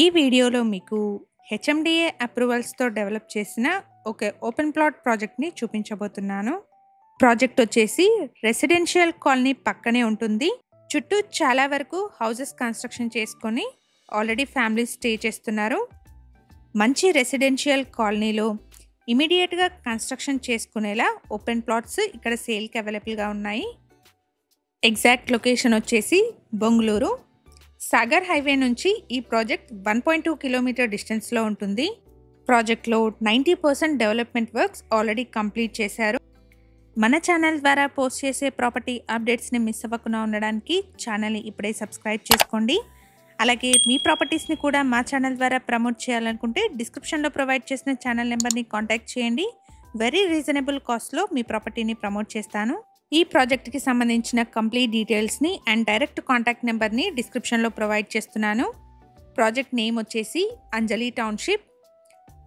ఈ వీడియోలో మీకు హెచ్ఎండిఏ అప్రూవల్స్తో డెవలప్ చేసిన ఒక ఓపెన్ ప్లాట్ ప్రాజెక్ట్ని చూపించబోతున్నాను. ప్రాజెక్ట్ వచ్చేసి రెసిడెన్షియల్ కాలనీ పక్కనే ఉంటుంది. చుట్టూ చాలా వరకు హౌసెస్ కన్స్ట్రక్షన్ చేసుకొని ఆల్రెడీ ఫ్యామిలీ స్టే చేస్తున్నారు. మంచి రెసిడెన్షియల్ కాలనీలో ఇమీడియట్గా కన్స్ట్రక్షన్ చేసుకునేలా ఓపెన్ ప్లాట్స్ ఇక్కడ సేల్కి అవైలబుల్గా ఉన్నాయి. ఎగ్జాక్ట్ లొకేషన్ వచ్చేసి బొంగళూరు. సాగర్ హైవే నుంచి ఈ ప్రాజెక్ట్ 1.2 కిలోమీటర్ డిస్టెన్స్లో ఉంటుంది. ప్రాజెక్ట్లో 90% డెవలప్మెంట్ వర్క్స్ ఆల్రెడీ కంప్లీట్ చేశారు. మన ఛానల్ ద్వారా పోస్ట్ చేసే ప్రాపర్టీ అప్డేట్స్ని మిస్ అవ్వకుండా ఉండడానికి ఛానల్ని ఇప్పుడే సబ్స్క్రైబ్ చేసుకోండి. అలాగే మీ ప్రాపర్టీస్ని కూడా మా ఛానల్ ద్వారా ప్రమోట్ చేయాలనుకుంటే డిస్క్రిప్షన్లో ప్రొవైడ్ చేసిన ఛానల్ నెంబర్ని కాంటాక్ట్ చేయండి. వెరీ రీజనబుల్ కాస్ట్లో మీ ప్రాపర్టీని ప్రమోట్ చేస్తాను. ఈ ప్రాజెక్ట్కి సంబంధించిన కంప్లీట్ డీటెయిల్స్ని అండ్ డైరెక్ట్ కాంటాక్ట్ నెంబర్ని డిస్క్రిప్షన్లో ప్రొవైడ్ చేస్తున్నాను. ప్రాజెక్ట్ నేమ్ వచ్చేసి అంజలి టౌన్షిప్.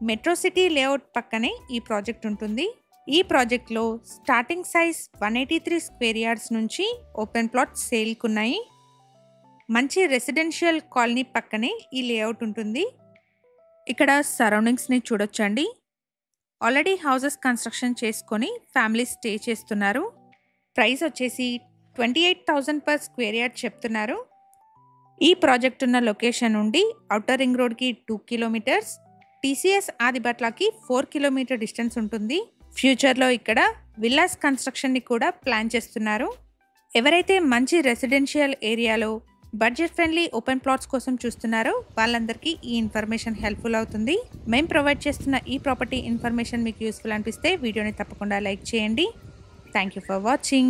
మెట్రో సిటీ లేఅవుట్ పక్కనే ఈ ప్రాజెక్ట్ ఉంటుంది. ఈ ప్రాజెక్ట్లో స్టార్టింగ్ సైజ్ 183 స్క్వేర్ యార్డ్స్ నుంచి ఓపెన్ ప్లాట్ సేల్కి ఉన్నాయి. మంచి రెసిడెన్షియల్ కాలనీ పక్కనే ఈ లేఅవుట్ ఉంటుంది. ఇక్కడ సరౌండింగ్స్ని చూడొచ్చండి. ఆల్రెడీ హౌసెస్ కన్స్ట్రక్షన్ చేసుకొని ఫ్యామిలీ స్టే చేస్తున్నారు. ప్రైస్ వచ్చేసి 28,000 పర్ స్క్వేర్ యార్డ్ చెప్తున్నారు. ఈ ప్రాజెక్ట్ ఉన్న లొకేషన్ నుండి ఔటర్ రింగ్ రోడ్కి 2 కిలోమీటర్స్, టీసీఎస్ ఆదిబట్లకి 4 కిలోమీటర్ డిస్టెన్స్ ఉంటుంది. ఫ్యూచర్లో ఇక్కడ విల్లాస్ కన్స్ట్రక్షన్ని కూడా ప్లాన్ చేస్తున్నారు. ఎవరైతే మంచి రెసిడెన్షియల్ ఏరియాలో బడ్జెట్ ఫ్రెండ్లీ ఓపెన్ ప్లాట్స్ కోసం చూస్తున్నారో వాళ్ళందరికీ ఈ ఇన్ఫర్మేషన్ హెల్ప్ఫుల్ అవుతుంది. మేము ప్రొవైడ్ చేస్తున్న ఈ ప్రాపర్టీ ఇన్ఫర్మేషన్ మీకు యూస్ఫుల్ అనిపిస్తే వీడియోని తప్పకుండా లైక్ చేయండి. Thank you for watching.